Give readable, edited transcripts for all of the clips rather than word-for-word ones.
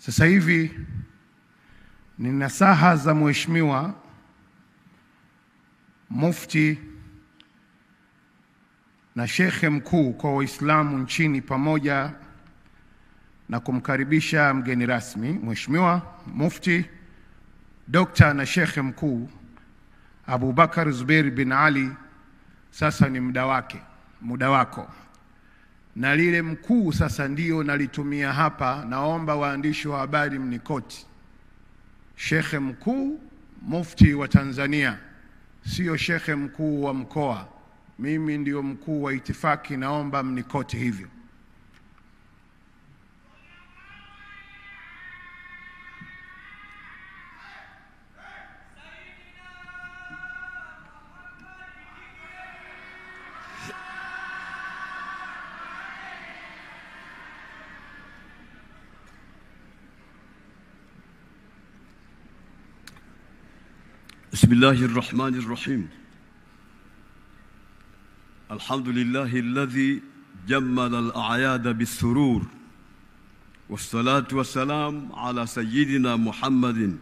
Sasa hivi ni nasaha za Mheshimiwa Mufti na Shekhe mkuu kwa Waislamu nchini, pamoja na kumkaribisha mgeni rasmi Mheshimiwa Mufti Dr. na Shekhe mkuu Abubakar Zubeir bin Ali. Sasa ni muda wako, na lile mkuu sasa ndio nalitumia hapa. Naomba waandishi wa habari mnikoti, Shekhe mkuu Mufti wa Tanzania, sio shekhe mkuu wa mkoa. Mimi ndio mkuu wa itifaki, naomba mnikoti hivyo. بسم الله الرحمن الرحيم. الحمد لله الذي جمل الأعياد بالسرور، والصلاة والسلام على سيدنا محمد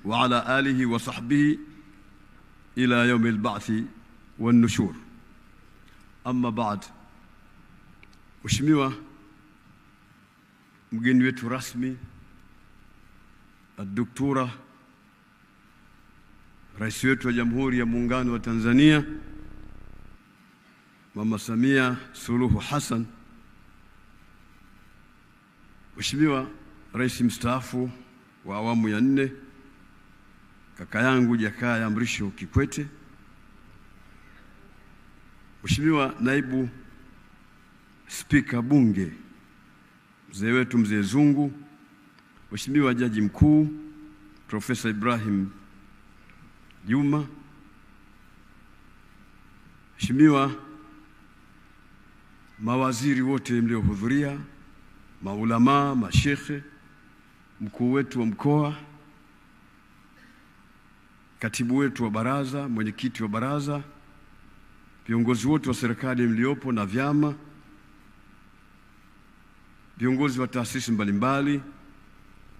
وعلى آله وصحبه إلى يوم البعث والنشور. أما بعد، Mheshimiwa mgeni wetu rasmi Dr. Rais wetu wa Jamhuri ya Muungano wa Tanzania Mama Samia Suluhu Hassan, Mheshimiwa Rais mstaafu wa awamu ya 4 kaka yangu Jakaya Mrisho Kikwete, Mheshimiwa Naibu Spika Bunge mzee wetu Mzee Zungu, Mheshimiwa Jaji Mkuu Profesa Ibrahim Juma, Mheshimiwa mawaziri wote mliohudhuria, maulama, mashekhe, mkuu wetu wa mkoa, katibu wetu wa baraza, mwenyekiti wa baraza, viongozi wote wa serikali mliopo na vyama, viongozi wa taasisi mbalimbali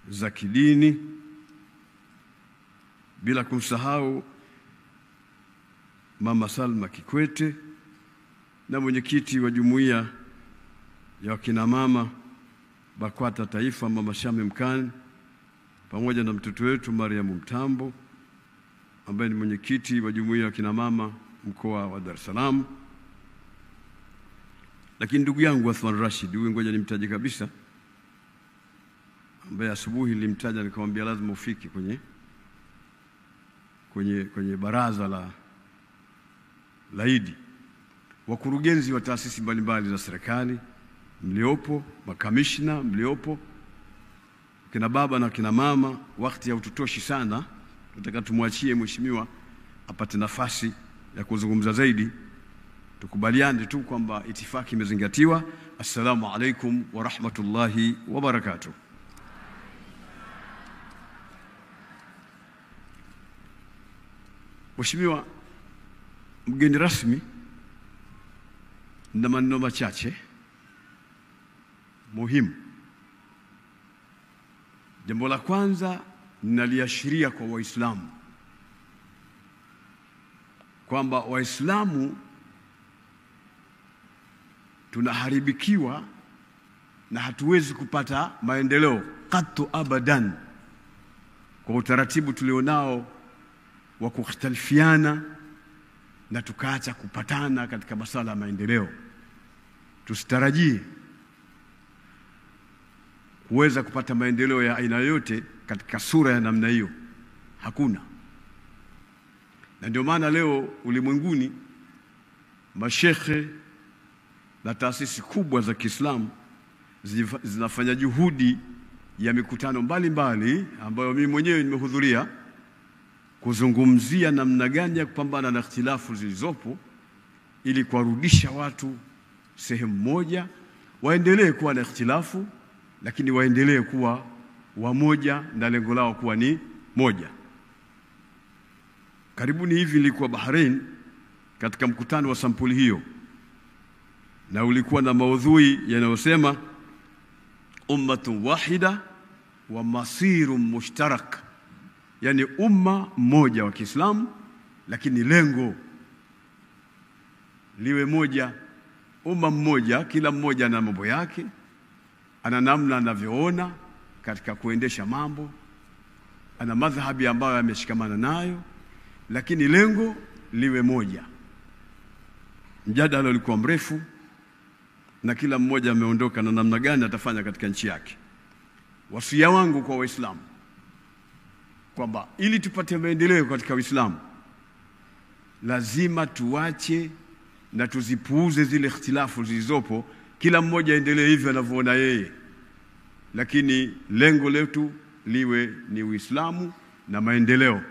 za kidini, bila kumsahau Mama Salma Kikwete na mwenyekiti wa jumuiya ya wakina mama BAKWATA Taifa Mama Shame Mkani, pamoja na mtoto wetu Mariam Mtambo ambaye ni mwenyekiti wa jumuiya ya wakina mama mkoa wa Dar es Salaam. Lakini ndugu yangu Athman Rashid, huyu ngoja nimtaje kabisa, ambaye asubuhi nilimtaja nikamwambia lazima ufiki kwenye baraza la Idi. Wakurugenzi wa taasisi mbalimbali za serikali mliopo, makamishna mliopo, kina baba na kina mama, wakati haututoshi sana, nataka tumwachie mheshimiwa apate nafasi ya kuzungumza zaidi. Tukubaliane tu kwamba itifaki imezingatiwa. Assalamu alaikum wa rahmatullahi wa barakatuh. Mheshimiwa mgeni rasmi, na maneno machache muhimu. Jambo la kwanza ninaliashiria kwa Waislamu kwamba Waislamu tunaharibikiwa na hatuwezi kupata maendeleo katu abadan kwa utaratibu tulionao wa kukhtalifiana na tukaacha kupatana katika masuala ya maendeleo. Tusitarajie kuweza kupata maendeleo ya aina yote katika sura ya namna hiyo, hakuna. Na ndio maana leo ulimwenguni mashekhe na taasisi kubwa za Kiislamu zinafanya juhudi ya mikutano mbalimbali ambayo mimi mwenyewe nimehudhuria, kuzungumzia namna gani ya kupambana na ikhtilafu zilizopo ili kuwarudisha watu sehemu moja, waendelee kuwa na ikhtilafu lakini waendelee kuwa wamoja na lengo lao kuwa ni moja. Karibuni hivi nilikuwa Bahrain katika mkutano wa sampuli hiyo, na ulikuwa na maudhui yanayosema ummatun wahida wa masirun mushtarak, yani umma mmoja wa Kiislamu, lakini lengo liwe moja. Umma mmoja, kila mmoja ana mambo yake, ana namna anavyoona katika kuendesha mambo, ana madhhabi ambayo ameshikamana nayo, lakini lengo liwe moja. Mjadala ulikuwa mrefu na kila mmoja ameondoka na namna gani atafanya katika nchi yake. Wasia wangu kwa Waislamu kwamba ili tupate maendeleo katika Uislamu lazima tuache na tuzipuuze zile ikhtilafu zilizopo, kila mmoja aendelee hivyo anavyoona yeye, lakini lengo letu liwe ni Uislamu na maendeleo.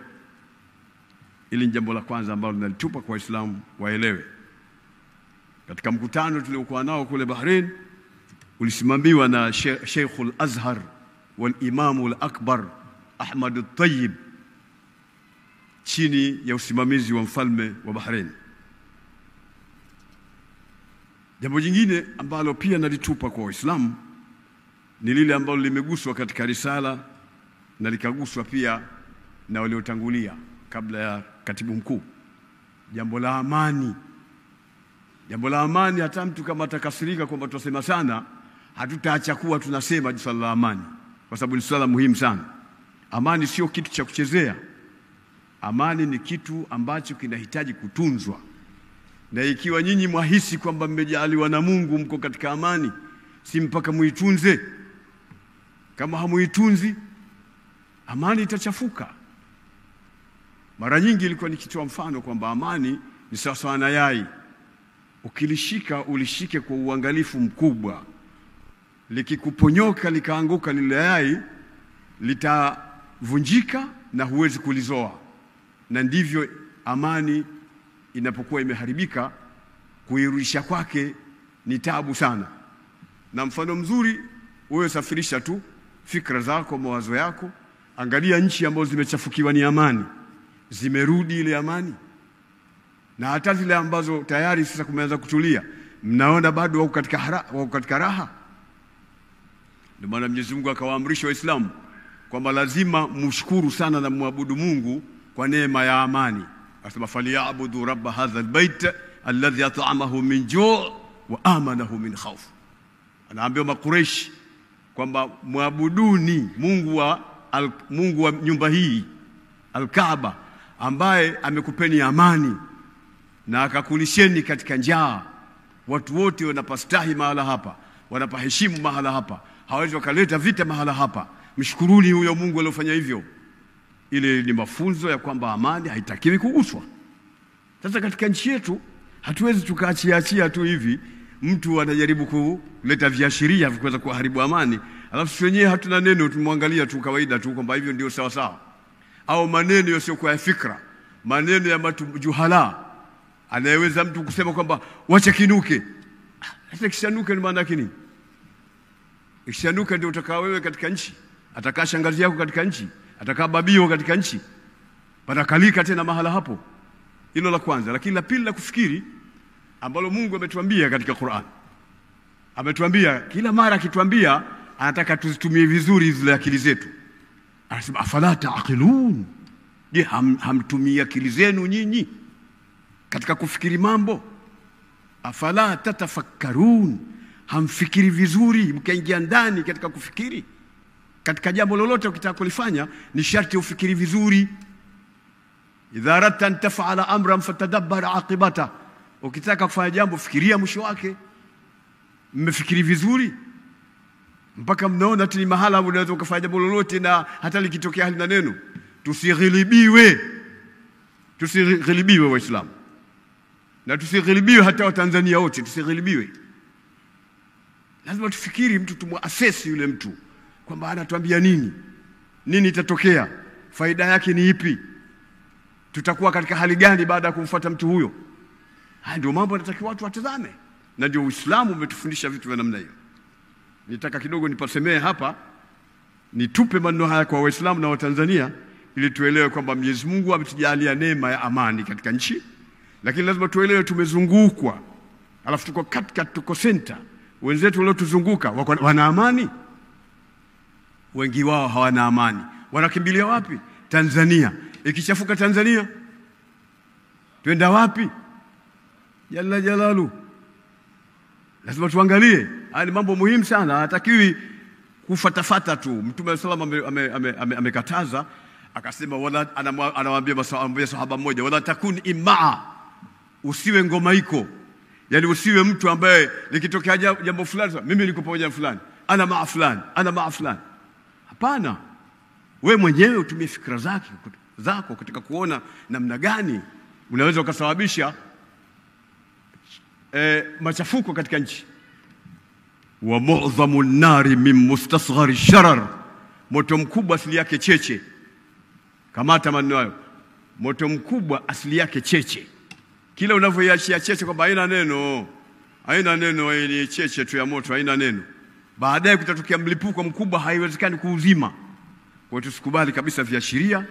Ili ni jambo la kwanza ambalo nalitupa kwa Waislamu waelewe. Katika mkutano tuliokuwa nao kule Bahrain, ulisimamiwa na Sheikhul Azhar wal Imamul Akbar Ahmad al-Tayyib, chini ya usimamizi wa mfalme wa Bahrain. Jambo jingine ambalo pia nalitupa kwa Waislamu ni lile ambalo limeguswa katika risala na likaguswa pia na waliotangulia kabla ya katibu mkuu, jambo la amani. Jambo la amani, hata mtu kama atakasirika kwamba tunasema sana, hatutaacha kuwa tunasema swala la amani, kwa sababu ni swala muhimu sana. Amani sio kitu cha kuchezea. Amani ni kitu ambacho kinahitaji kutunzwa. Na ikiwa nyinyi mwahisi kwamba mmejaliwa na Mungu mko katika amani, si mpaka muitunze. Kama hamuitunzi, amani itachafuka. Mara nyingi ilikuwa nikitoa mfano kwamba amani ni sawa na yai. Ukilishika ulishike kwa uangalifu mkubwa. Likikuponyoka likaanguka lile yai, litavunjika na huwezi kulizoa. Na ndivyo amani inapokuwa imeharibika, kuirudisha kwake ni taabu sana. Na mfano mzuri, wewe safirisha tu fikra zako, mawazo yako, angalia nchi ambazo zimechafukiwa ni amani, zimerudi ile amani. Na hata zile ambazo tayari sasa kumeanza kutulia, mnaona bado wako katika raha. Ndio maana Mwenyezi Mungu akawaamrisha Waislamu kwamba lazima mshukuru sana na muabudu Mungu kwa neema ya amani. Asema falyabudu rabb hadha albayt alladhi at'amahu min ju' wa amanahu min khawf. Anaambia Makureishi kwamba muabuduni Mungu wa nyumba hii Al-Kaaba, ambaye amekupeni amani na akakulisheni katika njaa. Watu wote wanapastahi mahala hapa, wanapaheshimu mahala hapa, hawezi wakaleta vita mahala hapa. Mshukuruni huyo Mungu aliyofanya hivyo. Ile ni mafunzo ya kwamba amani haitakiwi kuguswa. Sasa katika nchi yetu hatuwezi tukaachia tu hivi, mtu anajaribu kuleta viashiria vya kuweza kuharibu amani, alafu sisi wenyewe hatuna neno, tumwangalia tu kawaida tu kwamba hivyo ndio sawa sawa. Au maneno yasiyokuwa ya fikra, maneno ya mtu juhala, anayeweza mtu kusema kwamba wacha kinuke. Sasa kishanuke ni maana yake nini? Kishanuke ndio utakaa wewe katika nchi, atakaa shangazi yako katika nchi, atakaa babio katika nchi, patakalika tena mahala hapo. Hilo la kwanza. Lakini la pili la kufikiri ambalo Mungu ametuambia katika Qur'an, ametuambia kila mara, akituambia anataka tuzitumie vizuri zile akili zetu. Anasema afala ta'qilun, je, hamtumii akili zenu nyinyi katika kufikiri mambo? Afala tatafakkarun, hamfikiri vizuri mkaingia ndani katika kufikiri? Katika jambo lolote ukitaka kulifanya ni sharti ufikiri vizuri. Idha aradta an taf'ala amran fatadabbar aqibata, ukitaka kufanya jambo fikiria mwisho wake. Mmefikiri vizuri mpaka mnaona tini mahala unaweza kufanya jambo lolote na hata likitokea halina neno? Tusighilibiwe Waislamu, na tusighilibiwe hata Watanzania wote, tusighilibiwe. Lazima tufikiri, mtu tumuassess yule mtu kwamba anatuambia nini itatokea, faida yake ni ipi, tutakuwa katika hali gani baada ya kumfuata mtu huyo. Haya ndio mambo yanatakiwa watu watazame, na ndio Uislamu umetufundisha vitu vya namna hiyo. Nitaka kidogo nipasemee hapa, nitupe maneno haya kwa Waislamu na Watanzania ili tuelewe kwamba Mwenyezi Mungu ametujalia neema ya amani katika nchi, lakini lazima tuelewe tumezungukwa, alafu tuko center. Wenzetu waliotuzunguka wana amani? wengi wao hawana amani. Wanakimbilia wapi? Tanzania. Ikichafuka Tanzania, twenda wapi? Jalla jalalu. Lazima tuangalie. Haya ni mambo muhimu sana. Hatakiwi kufatafata tu. Mtume sallallahu alayhi wasallam amekataza, akasema wala, anawaambia sahaba mmoja, wala takun imaa, usiwe ngomaiko. Yani usiwe mtu ambaye likitokea jambo fulani mimi niko pamoja na fulani, ana maa fulani, ana maa fulani. Hapana. Wewe mwenyewe utumie fikra zako katika kuona namna gani unaweza ukasababisha machafuko katika nchi. Wa mu'dhamu an-nari min mustasghari sharar, moto mkubwa asili yake cheche. Kamata maneno hayo. Moto mkubwa asili yake cheche. Kila unavyoiachia cheche kwamba haina neno, ni cheche tu ya moto, haina neno, baadaye kutatokea mlipuko mkubwa, haiwezekani kuuzima. Kwa hiyo tusikubali kabisa viashiria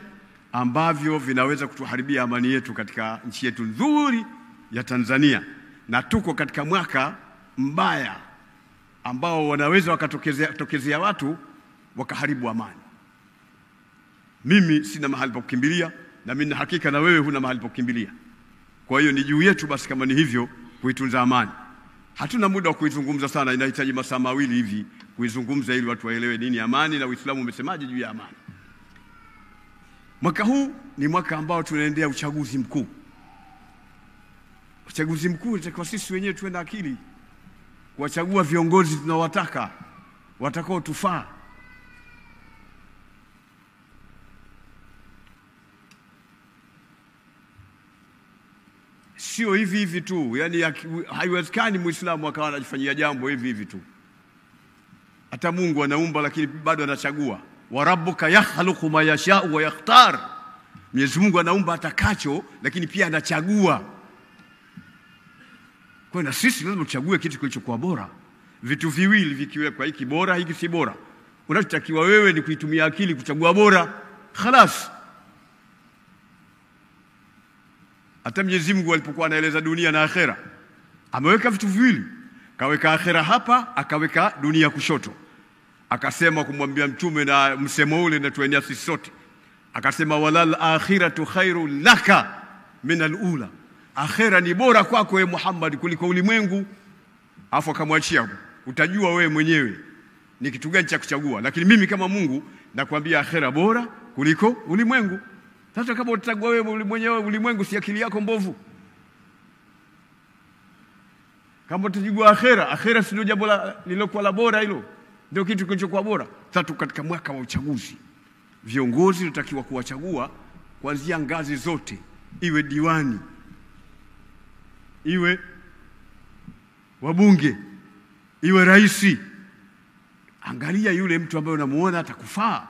ambavyo vinaweza kutuharibia amani yetu katika nchi yetu nzuri ya Tanzania. Na tuko katika mwaka mbaya ambao wanaweza wakatokezea watu wakaharibu amani. Mimi sina mahali pa kukimbilia, na mimi na hakika na wewe huna mahali pa kukimbilia. Kwa hiyo ni juu yetu basi, kama ni hivyo, kuitunza amani. Hatuna muda wa kuizungumza sana, inahitaji masaa mawili hivi kuizungumza ili watu waelewe nini amani na Uislamu umesemaje juu ya amani. Mwaka huu ni mwaka ambao tunaendea uchaguzi mkuu. Uchaguzi mkuu itakuwa sisi wenyewe tuwe na akili kuwachagua viongozi tunawataka, watakao tufaa. Sio hivi hivi tu, yani haiwezekani Muislamu akawa anajifanyia jambo hivi hivi tu. Hata Mungu anaumba lakini bado anachagua. Wa rabbuka yakhluqu ma yasha'u wa yakhtar. Mwenyezi Mungu anaumba atakacho lakini pia anachagua. Kwa hiyo sisi lazima tuchague kitu kilichokuwa bora. Vitu viwili vikiwekwa, hiki bora, hiki si bora, unachotakiwa wewe ni kuitumia akili kuchagua bora. Khalas. Hata Mwenyezi Mungu alipokuwa anaeleza dunia na akhera, ameweka vitu viwili. Kaweka akhera hapa, akaweka dunia kushoto. Akasema kumwambia mtume, na msemo ule na tuenea sisi sote, akasema walal akhiratu khairul laka min alula, akhera ni bora kwako wewe Muhammad kuliko ulimwengu. Afu akamwachia, utajua wewe mwenyewe ni kitu gani cha kuchagua, lakini mimi kama Mungu nakwambia akhera bora kuliko ulimwengu. Sasa kama utachagua wewe mwenyewe ulimwengu, si akili yako mbovu? Kama utajua akhera si ndio jambo lilokuwa la bora, hilo ndio kitu kilichokuwa bora. Sasa katika mwaka wa uchaguzi, viongozi tunatakiwa kuwachagua kuanzia ngazi zote, iwe diwani, iwe wabunge, iwe raisi. Angalia yule mtu ambaye unamuona atakufaa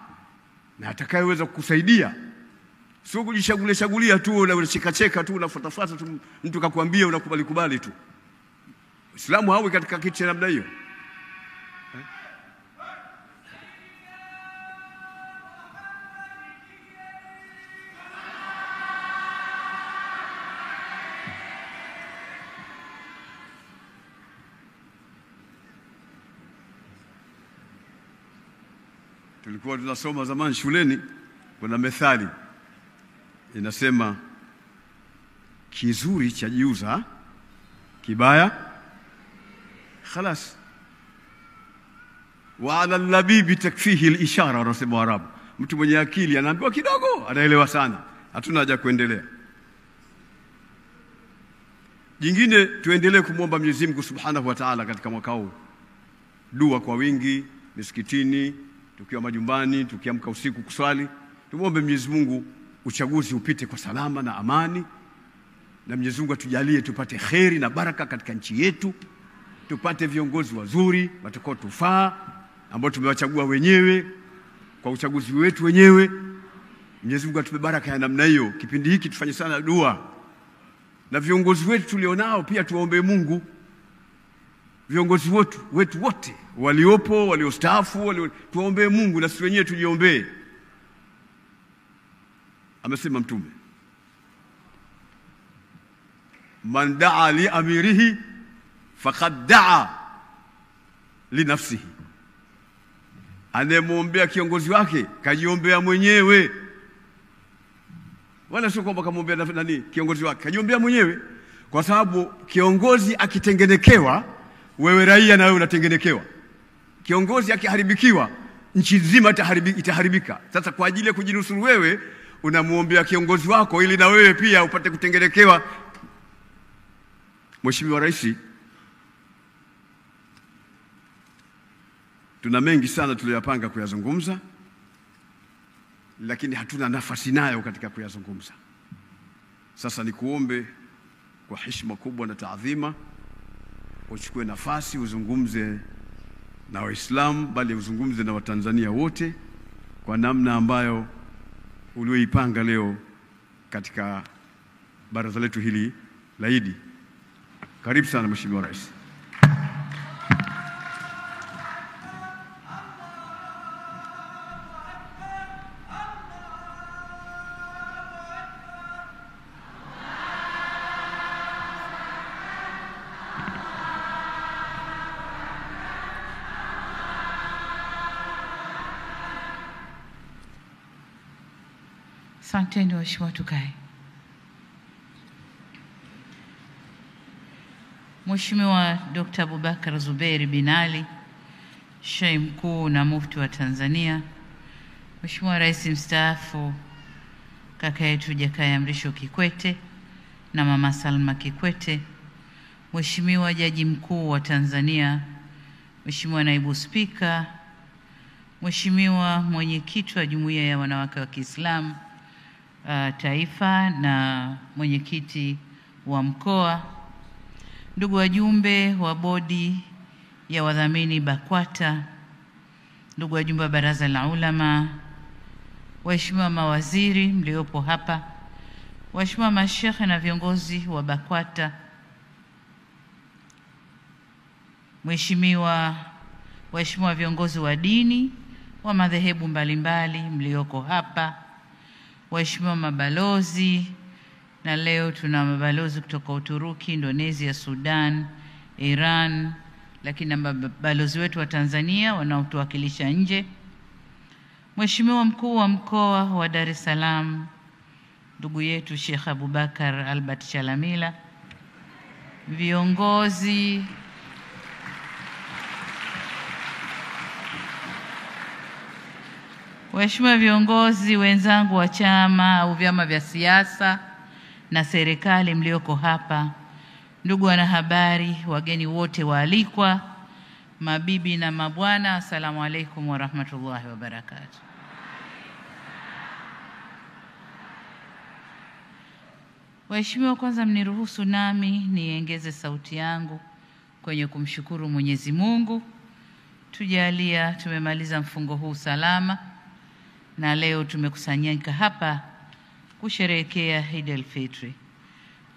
na atakayeweza kukusaidia. Sio kujishagulia tu, unacheka tu, unafuatafuata tu, mtu kakwambia unakubali tu. Uislamu hawi katika kitu cha namna hiyo. Tulikuwa tunasoma zamani shuleni, kuna methali inasema kizuri cha jiuza, kibaya khalas. Wa ala labibi takfihi al-ishara, wanasema Waarabu. Mtu mwenye akili anaambiwa kidogo anaelewa sana, hatuna haja kuendelea. Jingine, tuendelee kumwomba Mwenyezi Mungu Subhanahu wa Ta'ala katika mwaka huu. Dua kwa wingi misikitini, tukiwa majumbani, tukiamka usiku kuswali. Tumwombe Mwenyezi Mungu uchaguzi upite kwa salama na amani, na Mwenyezi Mungu atujalie tupate kheri na baraka katika nchi yetu, tupate viongozi wazuri watakao tufaa, ambao tumewachagua wenyewe kwa uchaguzi wetu wenyewe. Mwenyezi Mungu atupe baraka ya namna hiyo. Kipindi hiki tufanye sana dua, na viongozi wetu tulionao pia tuombe Mungu. Viongozi wetu wote waliopo, waliostaafu, tuombe Mungu, na sisi wenyewe tujiombee. Amesema Mtume, man daa li amirihi faqad daa li nafsihi. Anayemwombea kiongozi wake kajiombea mwenyewe, wala sio kwamba kamwombea nani kiongozi wake, kajiombea mwenyewe. Kwa sababu kiongozi akitengenekewa, wewe raia na wewe unatengenekewa. Kiongozi akiharibikiwa, nchi nzima itaharibika. Sasa kwa ajili ya kujinusuru wewe, unamuombea kiongozi wako ili na wewe pia upate kutengenekewa. Mheshimiwa Rais, tuna mengi sana tuliyopanga kuyazungumza, lakini hatuna nafasi nayo katika kuyazungumza. Sasa nikuombe kwa heshima kubwa na taadhima, uchukue nafasi uzungumze na Waislamu, bali uzungumze na Watanzania wote kwa namna ambayo ulioipanga leo katika baraza letu hili la Idi. Karibu sana Mheshimiwa Rais. Asanteni waheshimiwa, tukae. Mheshimiwa Dr. Abubakar Zuberi bin Ali, Sheikh Mkuu na Mufti wa Tanzania, Mheshimiwa Rais mstaafu kaka yetu Jakaya Mrisho Kikwete na Mama Salma Kikwete, Mheshimiwa Jaji Mkuu wa Tanzania, Mheshimiwa Naibu Spika, Mheshimiwa Mwenyekiti wa Jumuiya ya Wanawake wa Kiislamu Taifa na mwenyekiti wa mkoa, ndugu wajumbe wa bodi ya wadhamini BAKWATA, ndugu wajumbe wa Baraza la Ulama, waheshimiwa mawaziri mliopo hapa, waheshimiwa mashekhe na viongozi wa BAKWATA, waheshimiwa viongozi wa dini wa madhehebu mbalimbali mlioko hapa, waheshimiwa mabalozi, na leo tuna mabalozi kutoka Uturuki, Indonesia, Sudan, Iran, lakini na mabalozi wetu wa Tanzania wanaotuwakilisha nje, Mheshimiwa Mkuu wa Mkoa wa Dar es Salaam ndugu yetu Sheikh Abubakar Albert Chalamila, viongozi waheshimiwa viongozi wenzangu wa chama au vyama vya siasa na serikali mlioko hapa, ndugu wanahabari, wageni wote waalikwa, mabibi na mabwana, asalamu alaykum wa rahmatullahi wa barakatuh. Waheshimiwa, kwanza mniruhusu nami niongeze sauti yangu kwenye kumshukuru Mwenyezi Mungu. Tujalia tumemaliza mfungo huu salama na leo tumekusanyika hapa kusherehekea Eid al-Fitri.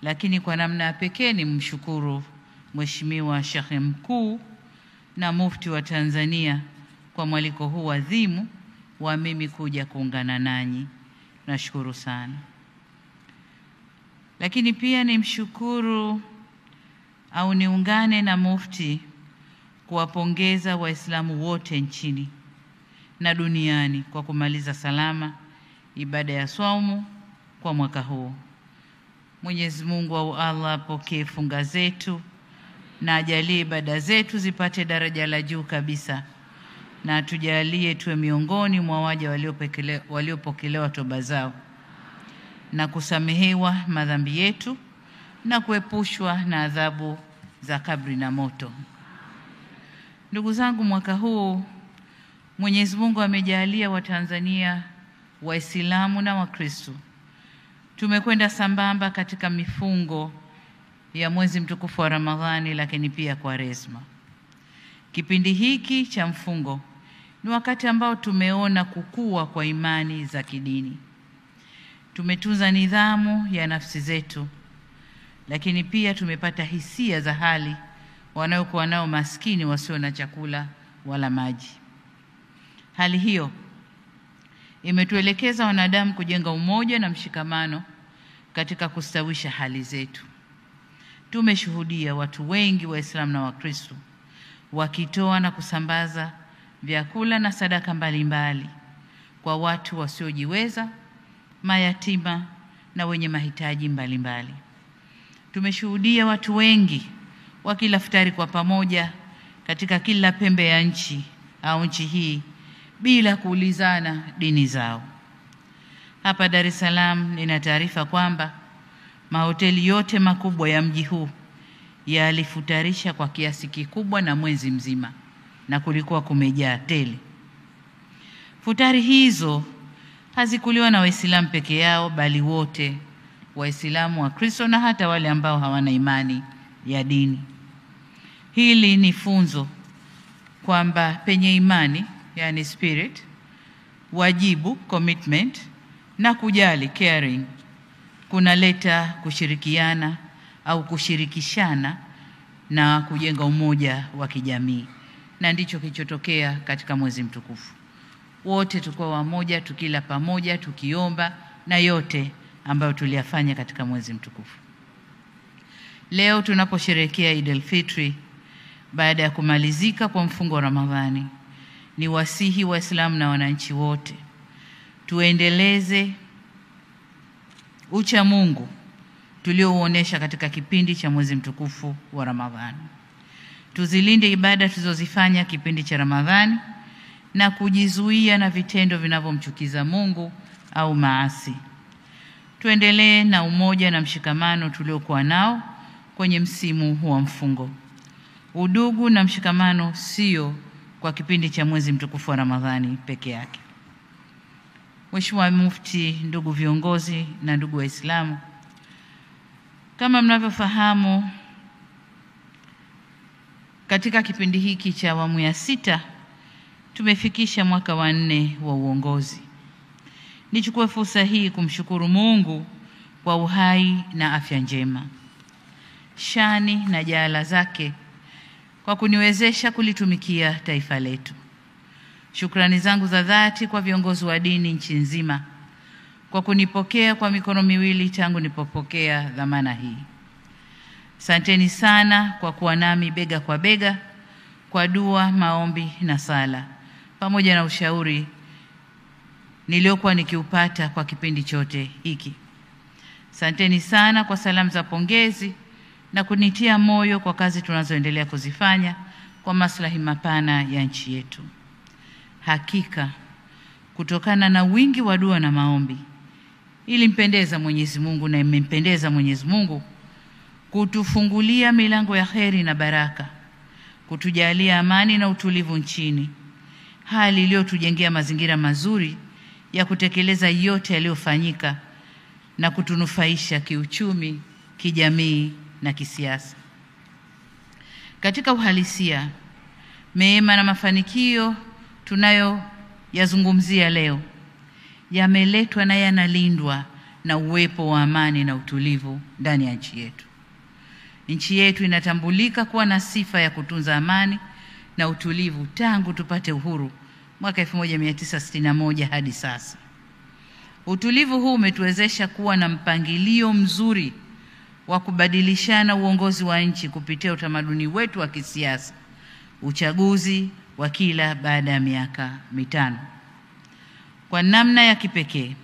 Lakini kwa namna ya pekee ni mshukuru Mheshimiwa Sheikh Mkuu na Mufti wa Tanzania kwa mwaliko huu adhimu wa mimi kuja kuungana nanyi. Nashukuru sana. Lakini pia nimshukuru au niungane na Mufti kuwapongeza Waislamu wote nchini na duniani kwa kumaliza salama ibada ya swaumu kwa mwaka huu. Mwenyezi Mungu au Allah apokee funga zetu na ajalie ibada zetu zipate daraja la juu kabisa, na tujalie tuwe miongoni mwa waja waliopokelewa toba zao na kusamehewa madhambi yetu na kuepushwa na adhabu za kabri na moto. Ndugu zangu, mwaka huu Mwenyezi Mungu amejalia Watanzania Waislamu na Wakristo tumekwenda sambamba katika mifungo ya mwezi mtukufu wa Ramadhani, lakini pia Kwaresma. Kipindi hiki cha mfungo ni wakati ambao tumeona kukua kwa imani za kidini. Tumetunza nidhamu ya nafsi zetu, lakini pia tumepata hisia za hali wanaokuwa nao maskini wasio na chakula wala maji. Hali hiyo imetuelekeza wanadamu kujenga umoja na mshikamano katika kustawisha hali zetu. Tumeshuhudia watu wengi Waislamu na Wakristo wakitoa na kusambaza vyakula na sadaka mbalimbali kwa watu wasiojiweza, mayatima na wenye mahitaji mbalimbali. Tumeshuhudia watu wengi wakila futari kwa pamoja katika kila pembe ya nchi au nchi hii bila kuulizana dini zao. Hapa Dar es Salaam nina taarifa kwamba mahoteli yote makubwa ya mji huu yalifutarisha kwa kiasi kikubwa na mwezi mzima, na kulikuwa kumejaa tele. Futari hizo hazikuliwa na Waislamu peke yao, bali wote, Waislamu, Wakristo na hata wale ambao hawana imani ya dini. Hili ni funzo kwamba penye imani, yani spirit, wajibu, commitment, na kujali, caring, kunaleta kushirikiana au kushirikishana na kujenga umoja wa kijamii, na ndicho kilichotokea katika mwezi mtukufu. Wote tulikuwa wamoja, tukila pamoja, tukiomba, na yote ambayo tuliyafanya katika mwezi mtukufu. Leo tunaposherehekea Eid al-Fitri baada ya kumalizika kwa mfungo wa Ramadhani, ni wasihi Waislamu na wananchi wote tuendeleze ucha Mungu tuliouonesha katika kipindi cha mwezi mtukufu wa Ramadhani. Tuzilinde ibada tulizozifanya kipindi cha Ramadhani na kujizuia na vitendo vinavyomchukiza Mungu au maasi. Tuendelee na umoja na mshikamano tuliokuwa nao kwenye msimu wa mfungo. Udugu na mshikamano sio kwa kipindi cha mwezi mtukufu wa Ramadhani peke yake. Mheshimiwa Mufti, ndugu viongozi na ndugu Waislamu, kama mnavyofahamu, katika kipindi hiki cha awamu ya 6 tumefikisha mwaka wa 4 wa uongozi. Nichukue fursa hii kumshukuru Mungu kwa uhai na afya njema, shani na jaala zake kwa kuniwezesha kulitumikia taifa letu. Shukrani zangu za dhati kwa viongozi wa dini nchi nzima kwa kunipokea kwa mikono miwili tangu nipopokea dhamana hii. Asanteni sana kwa kuwa nami bega kwa bega kwa dua, maombi na sala, pamoja na ushauri niliokuwa nikiupata kwa kipindi chote hiki. Asanteni sana kwa salamu za pongezi na kunitia moyo kwa kazi tunazoendelea kuzifanya kwa maslahi mapana ya nchi yetu. Hakika kutokana na wingi wa dua na maombi, ilimpendeza Mwenyezi Mungu na imempendeza Mwenyezi Mungu kutufungulia milango ya kheri na baraka, kutujalia amani na utulivu nchini, hali iliyotujengea mazingira mazuri ya kutekeleza yote yaliyofanyika na kutunufaisha kiuchumi, kijamii na kisiasa. Katika uhalisia, mema na mafanikio tunayoyazungumzia leo yameletwa na yanalindwa na uwepo wa amani na utulivu ndani ya nchi yetu. Nchi yetu inatambulika kuwa na sifa ya kutunza amani na utulivu tangu tupate uhuru mwaka 1961 hadi sasa. Utulivu huu umetuwezesha kuwa na mpangilio mzuri wa kubadilishana uongozi wa nchi kupitia utamaduni wetu wa kisiasa, uchaguzi wa kila baada ya miaka 5. Kwa namna ya kipekee,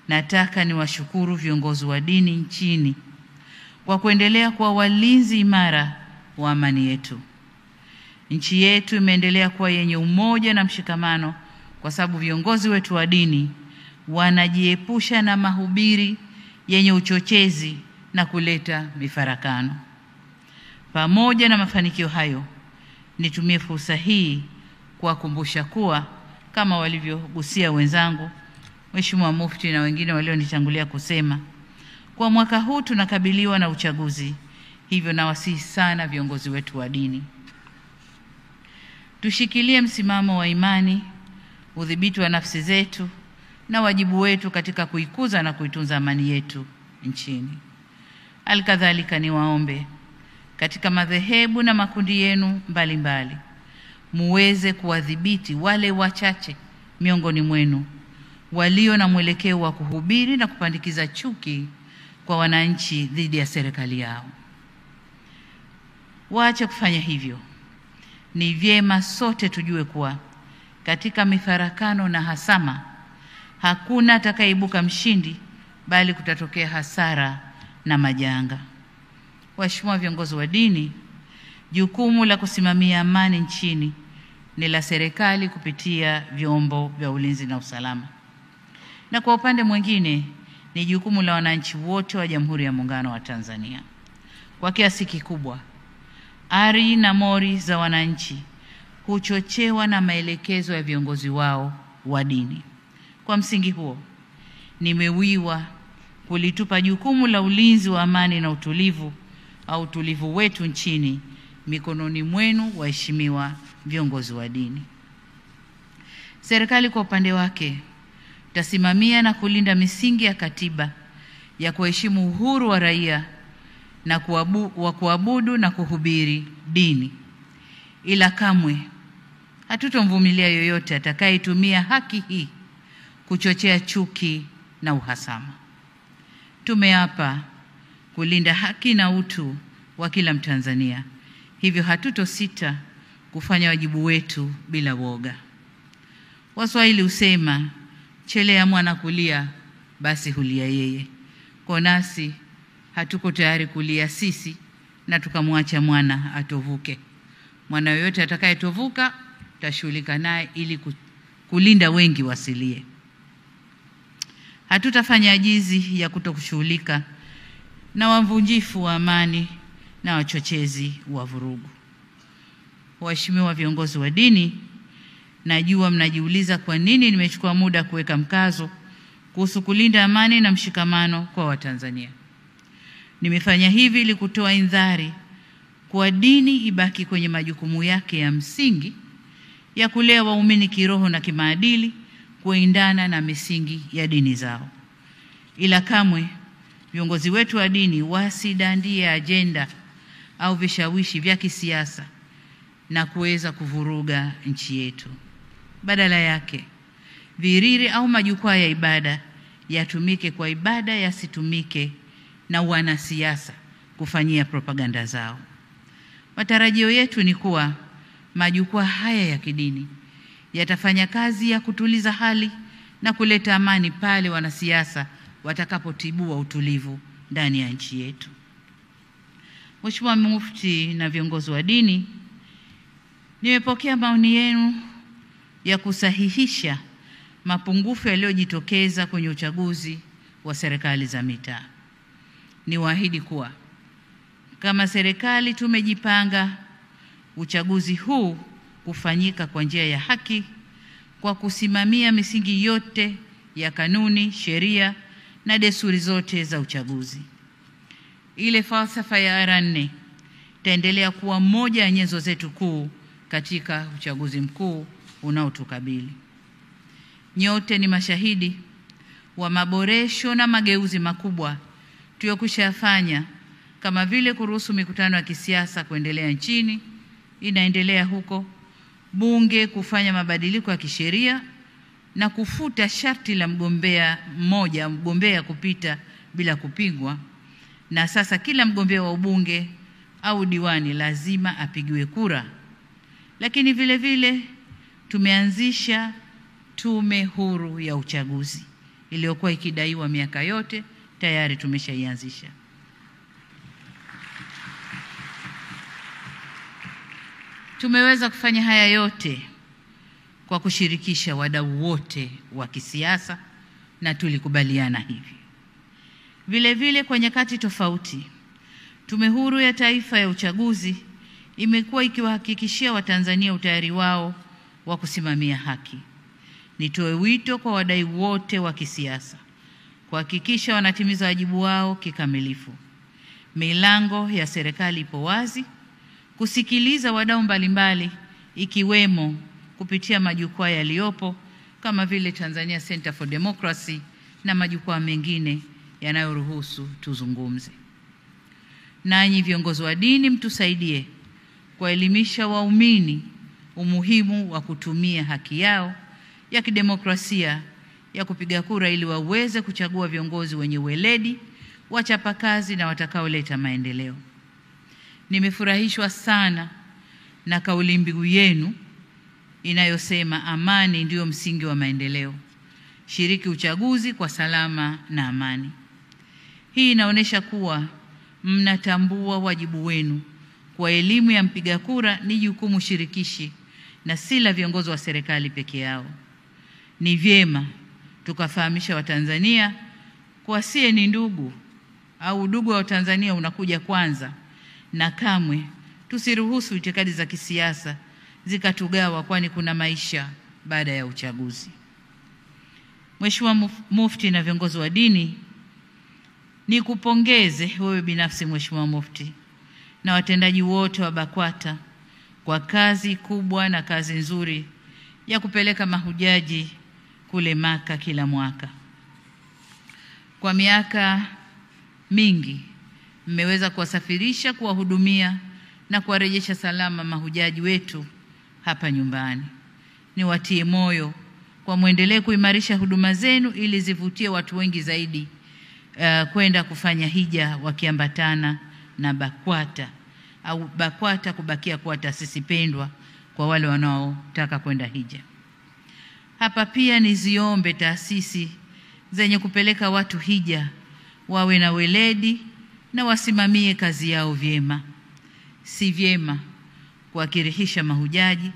nataka niwashukuru viongozi wa dini nchini kwa kuendelea kuwa walinzi imara wa amani yetu. Nchi yetu imeendelea kuwa yenye umoja na mshikamano kwa sababu viongozi wetu wa dini wanajiepusha na mahubiri yenye uchochezi na kuleta mifarakano. Pamoja na mafanikio hayo, nitumie fursa hii kuwakumbusha kuwa kama walivyogusia wenzangu, Mheshimiwa Mufti na wengine walionitangulia kusema, kwa mwaka huu tunakabiliwa na uchaguzi. Hivyo nawasihi sana viongozi wetu wa dini tushikilie msimamo wa imani, udhibiti wa nafsi zetu na wajibu wetu katika kuikuza na kuitunza amani yetu nchini. Alikadhalika niwaombe katika madhehebu na makundi yenu mbalimbali muweze kuwadhibiti wale wachache miongoni mwenu walio na mwelekeo wa kuhubiri na kupandikiza chuki kwa wananchi dhidi ya serikali yao. Waache kufanya hivyo. Ni vyema sote tujue kuwa katika mifarakano na hasama, hakuna atakayeibuka mshindi, bali kutatokea hasara na majanga. Waheshimiwa viongozi wa dini, jukumu la kusimamia amani nchini ni la serikali kupitia vyombo vya ulinzi na usalama, na kwa upande mwingine ni jukumu la wananchi wote wa Jamhuri ya Muungano wa Tanzania. Kwa kiasi kikubwa, ari na mori za wananchi huchochewa na maelekezo ya viongozi wao wa dini. Kwa msingi huo, nimewiwa kulitupa jukumu la ulinzi wa amani na utulivu wetu nchini mikononi mwenu, waheshimiwa viongozi wa dini. Serikali kwa upande wake tasimamia na kulinda misingi ya katiba ya kuheshimu uhuru wa raia na kuabudu na kuhubiri dini, ila kamwe hatutomvumilia yoyote atakayetumia haki hii kuchochea chuki na uhasama. Tumeapa kulinda haki na utu wa kila Mtanzania, hivyo hatutosita kufanya wajibu wetu bila woga. Waswahili husema, chelea mwana kulia basi hulia yeye. Kwa nasi hatuko tayari kulia sisi na tukamwacha mwana atovuke. Mwana yoyote atakayetovuka tashughulika naye ili kulinda wengi wasilie. Hatutafanya ajizi ya kutokushughulika na wavunjifu wa amani na wachochezi wa vurugu. Waheshimiwa viongozi wa dini, najua mnajiuliza kwa nini nimechukua muda kuweka mkazo kuhusu kulinda amani na mshikamano kwa Watanzania. Nimefanya hivi ili kutoa indhari kwa dini ibaki kwenye majukumu yake ya msingi ya kulea waumini kiroho na kimaadili kuendana na misingi ya dini zao. Ila kamwe viongozi wetu wa dini wasidandie ajenda au vishawishi vya kisiasa na kuweza kuvuruga nchi yetu. Badala yake, viriri au majukwaa ya ibada yatumike kwa ibada, yasitumike na wanasiasa kufanyia propaganda zao. Matarajio yetu ni kuwa majukwaa haya ya kidini yatafanya kazi ya kutuliza hali na kuleta amani pale wanasiasa watakapotibua utulivu ndani ya nchi yetu. Mheshimiwa Mufti na viongozi wa dini, nimepokea maoni yenu ya kusahihisha mapungufu yaliyojitokeza kwenye uchaguzi wa serikali za mitaa. Niwaahidi kuwa kama serikali tumejipanga uchaguzi huu kufanyika kwa njia ya haki, kwa kusimamia misingi yote ya kanuni, sheria na desturi zote za uchaguzi. Ile falsafa ya R4 itaendelea kuwa moja ya nyenzo zetu kuu katika uchaguzi mkuu unaotukabili. Nyote ni mashahidi wa maboresho na mageuzi makubwa tuliyokushafanya, kama vile kuruhusu mikutano ya kisiasa kuendelea nchini, inaendelea huko, bunge kufanya mabadiliko ya kisheria na kufuta sharti la mgombea kupita bila kupingwa, na sasa kila mgombea wa ubunge au diwani lazima apigiwe kura. Lakini vile vile tumeanzisha tume huru ya uchaguzi iliyokuwa ikidaiwa miaka yote, tayari tumeshaianzisha. Tumeweza kufanya haya yote kwa kushirikisha wadau wote wa kisiasa na tulikubaliana hivi. Vile vile kwa nyakati tofauti, Tume Huru ya Taifa ya Uchaguzi imekuwa ikiwahakikishia Watanzania utayari wao wa kusimamia haki. Nitoe wito kwa wadau wote wa kisiasa kuhakikisha wanatimiza wajibu wao kikamilifu. Milango ya serikali ipo wazi kusikiliza wadau mbalimbali, ikiwemo kupitia majukwaa yaliyopo kama vile Tanzania Center for Democracy na majukwaa mengine yanayoruhusu tuzungumze. Nanyi viongozi wa dini, mtusaidie kuelimisha waumini umuhimu wa kutumia haki yao ya kidemokrasia ya kupiga kura ili waweze kuchagua viongozi wenye weledi, wachapakazi na watakaoleta maendeleo. Nimefurahishwa sana na kauli mbiu yenu inayosema amani ndiyo msingi wa maendeleo. Shiriki uchaguzi kwa salama na amani. Hii inaonyesha kuwa mnatambua wajibu wenu kwa elimu ya mpiga kura ni jukumu shirikishi na si la viongozi wa serikali peke yao. Ni vyema tukafahamisha Watanzania kwa sie ni ndugu au udugu wa Tanzania unakuja kwanza, na kamwe tusiruhusu itikadi za kisiasa zikatugawa, kwani kuna maisha baada ya uchaguzi. Mheshimiwa Mufti na viongozi wa dini, nikupongeze wewe binafsi Mheshimiwa Mufti na watendaji wote wa BAKWATA kwa kazi kubwa na kazi nzuri ya kupeleka mahujaji kule Maka kila mwaka. Kwa miaka mingi mmeweza kuwasafirisha, kuwahudumia na kuwarejesha salama mahujaji wetu hapa nyumbani. Niwatie moyo kwa muendelee kuimarisha huduma zenu ili zivutie watu wengi zaidi kwenda kufanya hija wakiambatana na BAKWATA, au BAKWATA kubakia kuwa taasisi pendwa kwa wale wanaotaka kwenda hija. Hapa pia niziombe taasisi zenye kupeleka watu hija wawe na weledi na wasimamie kazi yao vyema. Si vyema kuwakirihisha mahujaji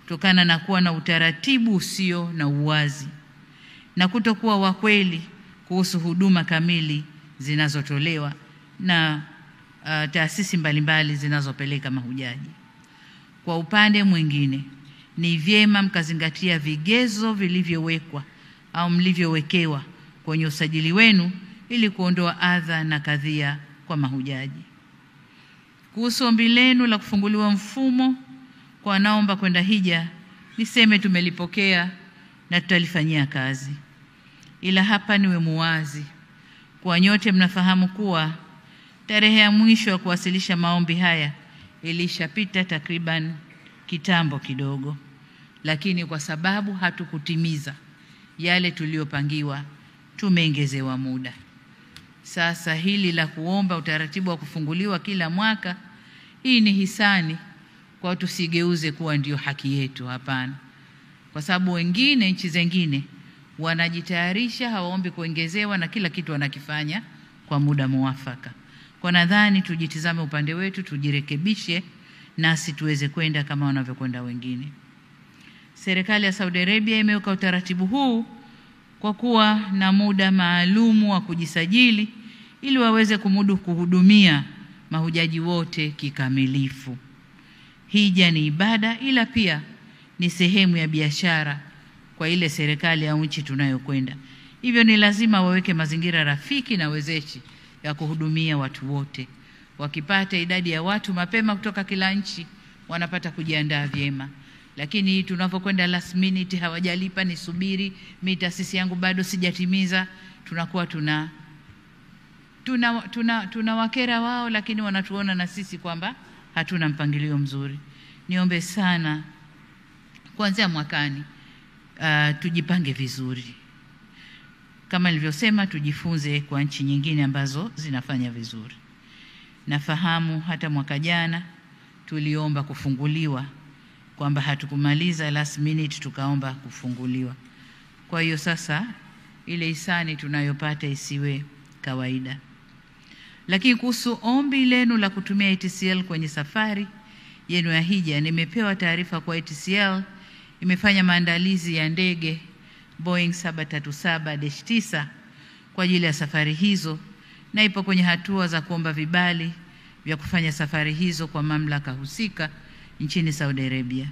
kutokana na kuwa na utaratibu usio na uwazi na kutokuwa wa kweli kuhusu huduma kamili zinazotolewa na taasisi mbalimbali zinazopeleka mahujaji. Kwa upande mwingine, ni vyema mkazingatia vigezo vilivyowekwa au mlivyowekewa kwenye usajili wenu ili kuondoa adha na kadhia kwa mahujaji. Kuhusu ombi lenu la kufunguliwa mfumo kwa wanaomba kwenda hija, niseme tumelipokea na tutalifanyia kazi. Ila hapa niwe muwazi kwa nyote, mnafahamu kuwa tarehe ya mwisho ya kuwasilisha maombi haya ilishapita takriban kitambo kidogo, lakini kwa sababu hatukutimiza yale tuliopangiwa tumeongezewa muda. Sasa hili la kuomba utaratibu wa kufunguliwa kila mwaka, hii ni hisani, kwa tusigeuze kuwa ndio haki yetu. Hapana, kwa sababu wengine, nchi zingine wanajitayarisha, hawaombi kuongezewa na kila kitu wanakifanya kwa muda muafaka. Kwa nadhani tujitizame upande wetu, tujirekebishe nasi tuweze kwenda kama wanavyokwenda wengine. Serikali ya Saudi Arabia imeweka utaratibu huu kwa kuwa na muda maalumu wa kujisajili ili waweze kumudu kuhudumia mahujaji wote kikamilifu. Hija ni ibada, ila pia ni sehemu ya biashara kwa ile serikali au nchi tunayokwenda. Hivyo ni lazima waweke mazingira rafiki na wezeshi ya kuhudumia watu wote. Wakipata idadi ya watu mapema kutoka kila nchi, wanapata kujiandaa vyema. Lakini tunapokwenda last minute, hawajalipa, nisubiri, mimi taasisi yangu bado sijatimiza, tunakuwa tunawakera wao, lakini wanatuona na sisi kwamba hatuna mpangilio mzuri. Niombe sana kuanzia mwakani tujipange vizuri. Kama nilivyosema, tujifunze kwa nchi nyingine ambazo zinafanya vizuri. Nafahamu hata mwaka jana tuliomba kufunguliwa, kwamba hatukumaliza last minute tukaomba kufunguliwa. Kwa hiyo sasa ile hisani tunayopata isiwe kawaida. Lakini kuhusu ombi lenu la kutumia ATCL kwenye safari yenu ya hija, nimepewa taarifa kwa ATCL imefanya maandalizi ya ndege Boeing 737-9 kwa ajili ya safari hizo na ipo kwenye hatua za kuomba vibali vya kufanya safari hizo kwa mamlaka husika nchini Saudi Arabia.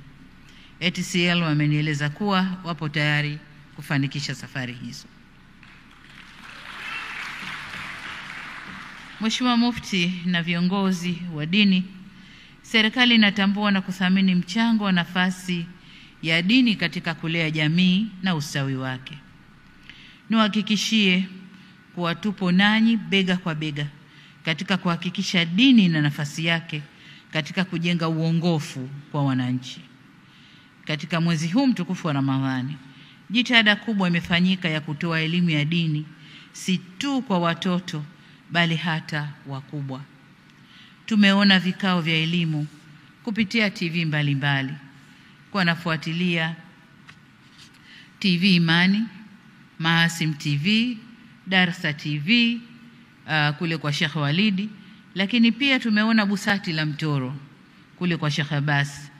ATCL wamenieleza kuwa wapo tayari kufanikisha safari hizo. Mheshimiwa Mufti na viongozi wa dini, serikali inatambua na kuthamini mchango wa nafasi ya dini katika kulea jamii na ustawi wake. Niwahakikishie kuwa tupo nanyi bega kwa bega katika kuhakikisha dini na nafasi yake katika kujenga uongofu kwa wananchi. Katika mwezi huu mtukufu wa Ramadhani, jitihada kubwa imefanyika ya kutoa elimu ya dini si tu kwa watoto bali hata wakubwa. Tumeona vikao vya elimu kupitia TV mbalimbali kwa nafuatilia TV Imani, Mahasim TV, Darsa TV, kule kwa Sheikh Walidi, lakini pia tumeona Busati la Mtoro kule kwa Sheikh Abbas.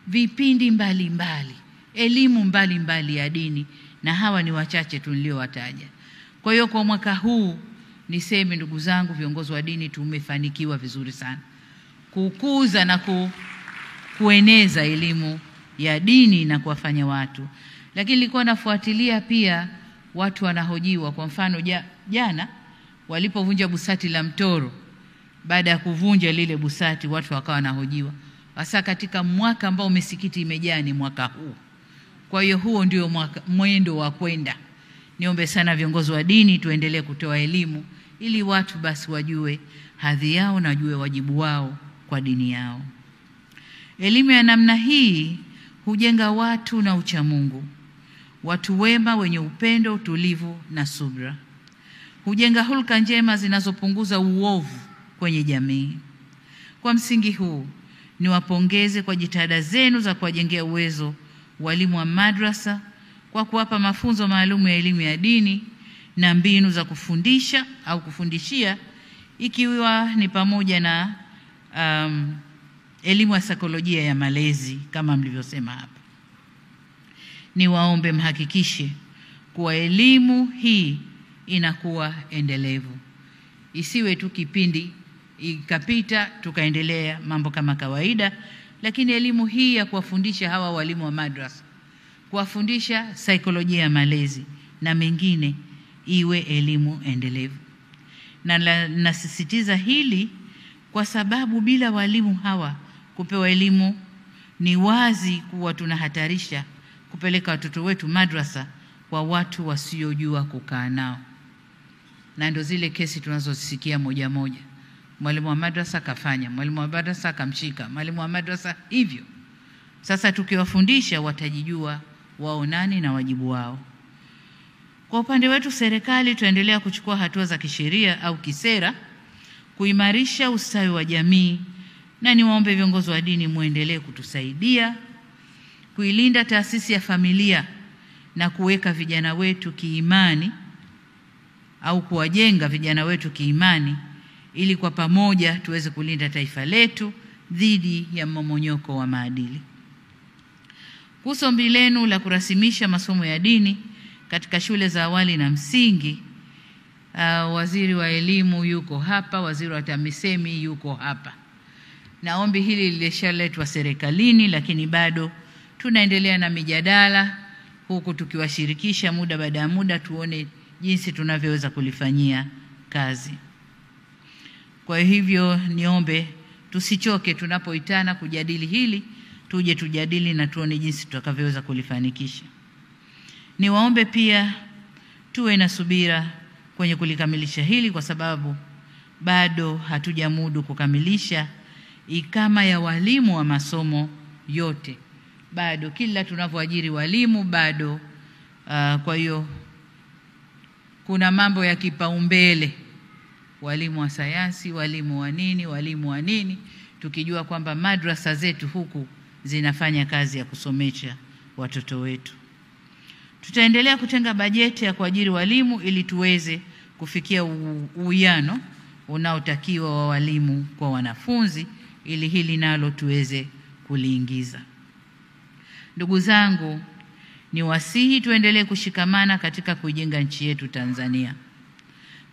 Vipindi mbalimbali, elimu mbalimbali ya dini, na hawa ni wachache tu niliowataja. Kwa hiyo kwa mwaka huu niseme, ndugu zangu viongozi wa dini, tumefanikiwa vizuri sana kukuza na kueneza elimu ya dini na kuwafanya watu. Lakini nilikuwa nafuatilia pia watu wanahojiwa. Kwa mfano jana walipovunja Busati la Mtoro, baada ya kuvunja lile busati watu wakawa wanahojiwa. Hasa katika mwaka ambao misikiti imejaa ni mwaka huu. Kwa hiyo huo ndio mwendo wa kwenda. Niombe sana viongozi wa dini tuendelee kutoa elimu ili watu basi wajue hadhi yao na wajue wajibu wao kwa dini yao. Elimu ya namna hii hujenga watu na uchamungu, watu wema wenye upendo, utulivu na subra. Hujenga hulka njema zinazopunguza uovu kwenye jamii. Kwa msingi huu, niwapongeze kwa jitihada zenu za kuwajengea uwezo walimu wa madrasa kwa kuwapa mafunzo maalum ya elimu ya dini na mbinu za kufundisha au kufundishia, ikiwa ni pamoja na elimu ya saikolojia ya malezi kama mlivyosema hapa. Niwaombe mhakikishe kuwa elimu hii inakuwa endelevu. Isiwe tu kipindi ikapita tukaendelea mambo kama kawaida, lakini elimu hii ya kuwafundisha hawa walimu wa madrasa, kuwafundisha saikolojia ya malezi na mengine, iwe elimu endelevu. Na nasisitiza hili kwa sababu bila walimu hawa kupewa elimu, ni wazi kuwa tunahatarisha kupeleka watoto wetu madrasa kwa watu wasiojua kukaa nao. Na ndio zile kesi tunazosikia moja moja. Mwalimu wa madrasa kafanya, mwalimu wa madrasa kamshika, mwalimu wa madrasa hivyo. Sasa tukiwafundisha watajijua wao nani na wajibu wao. Kwa upande wetu serikali tuendelea kuchukua hatua za kisheria au kisera kuimarisha ustawi wa jamii, na niwaombe viongozi wa dini muendelee kutusaidia kuilinda taasisi ya familia na kuweka vijana wetu kiimani au kuwajenga vijana wetu kiimani, ili kwa pamoja tuweze kulinda taifa letu dhidi ya mmomonyoko wa maadili. Kuhusu ombi lenu la kurasimisha masomo ya dini katika shule za awali na msingi, waziri wa elimu yuko hapa, waziri wa TAMISEMI yuko hapa. Na ombi hili lilishaletwa serikalini, lakini bado tunaendelea na mijadala huku tukiwashirikisha muda baada ya muda, tuone jinsi tunavyoweza kulifanyia kazi. Kwa hivyo niombe tusichoke tunapoitana kujadili hili, tuje tujadili na tuone jinsi tutakavyoweza kulifanikisha. Niwaombe pia tuwe na subira kwenye kulikamilisha hili, kwa sababu bado hatujamudu kukamilisha ikama ya walimu wa masomo yote. Bado kila tunavyoajiri walimu bado kwa hiyo kuna mambo ya kipaumbele, walimu wa sayansi, walimu wa nini, tukijua kwamba madrasa zetu huku zinafanya kazi ya kusomesha watoto wetu. Tutaendelea kutenga bajeti ya kuajiri walimu ili tuweze kufikia uwiano unaotakiwa wa walimu kwa wanafunzi, ili hili nalo tuweze kuliingiza. Ndugu zangu, ni wasihi tuendelee kushikamana katika kujenga nchi yetu Tanzania.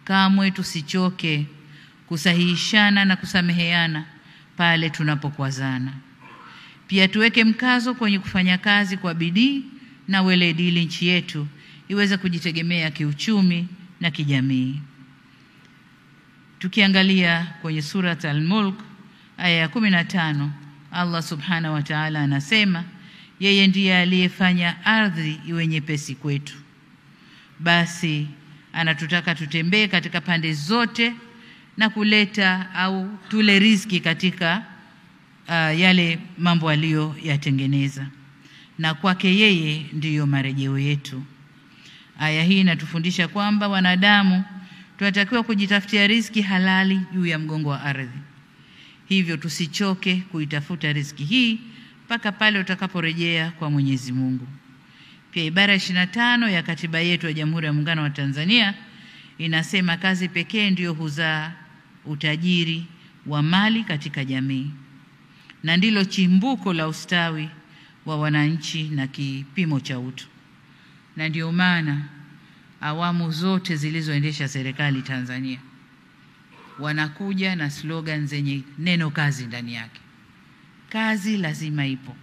Kamwe tusichoke kusahihishana na kusameheana pale tunapokwazana. Pia tuweke mkazo kwenye kufanya kazi kwa bidii na weledi ili nchi yetu iweze kujitegemea kiuchumi na kijamii. Tukiangalia kwenye Surat Al-Mulk aya ya 15, Allah Subhanahu wa Ta'ala anasema, yeye ndiye aliyefanya ardhi iwe nyepesi kwetu. Basi anatutaka tutembee katika pande zote na kuleta au tule riziki katika yale mambo aliyoyatengeneza, na kwake yeye ndiyo marejeo yetu. Aya hii inatufundisha kwamba wanadamu tunatakiwa kujitafutia riziki halali juu ya mgongo wa ardhi. Hivyo tusichoke kuitafuta riziki hii mpaka pale utakaporejea kwa Mwenyezi Mungu. Pia ibara 25 ya katiba yetu ya Jamhuri ya Muungano wa Tanzania inasema kazi pekee ndiyo huzaa utajiri wa mali katika jamii, na ndilo chimbuko la ustawi wa wananchi na kipimo cha utu. Na ndio maana awamu zote zilizoendesha serikali Tanzania wanakuja na slogan zenye neno kazi ndani yake. Kazi lazima ipo,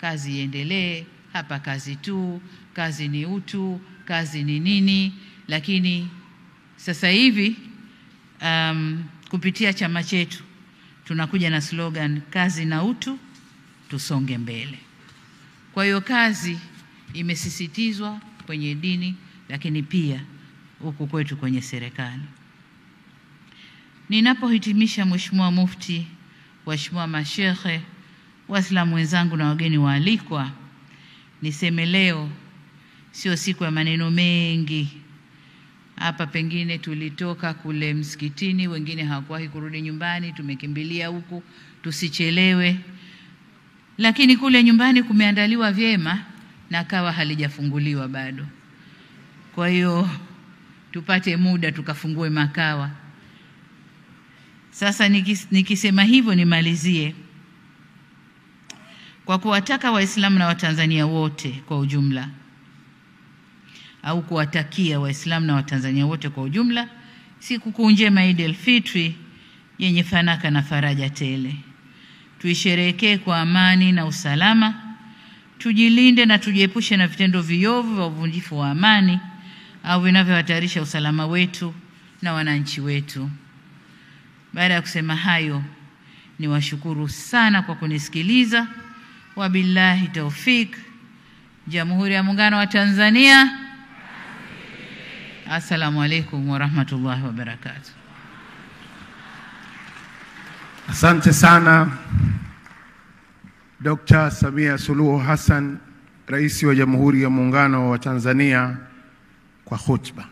kazi iendelee, hapa kazi tu, kazi ni utu, kazi ni nini. Lakini sasa hivi kupitia chama chetu tunakuja na slogan kazi na utu, tusonge mbele. Kwa hiyo kazi imesisitizwa kwenye dini, lakini pia huku kwetu kwenye serikali. Ninapohitimisha, Mheshimiwa Mufti, waheshimiwa mashekhe, Waislamu wenzangu na wageni waalikwa, niseme leo sio siku ya maneno mengi. Hapa pengine tulitoka kule msikitini, wengine hawakuwahi kurudi nyumbani, tumekimbilia huku tusichelewe. Lakini kule nyumbani kumeandaliwa vyema na kawa halijafunguliwa bado. Kwa hiyo tupate muda tukafungue makawa. Sasa nikisema hivyo nimalizie kwa kuwataka Waislamu na Watanzania wote kwa ujumla, au kuwatakia Waislamu na Watanzania wote kwa ujumla sikukuu njema Eid al-Fitr yenye fanaka na faraja tele. Tuisherehekee kwa amani na usalama, tujilinde na tujiepushe na vitendo viovu vya uvunjifu wa amani au vinavyohatarisha usalama wetu na wananchi wetu. Baada ya kusema hayo, niwashukuru sana kwa kunisikiliza. Wabillahi taufik. Jamhuri ya Muungano wa Tanzania. Assalamu alaikum wa rahmatullahi wa barakatuh. Asante sana Dr. Samia Suluhu Hassan, Rais wa Jamhuri ya Muungano wa Tanzania, kwa khutba.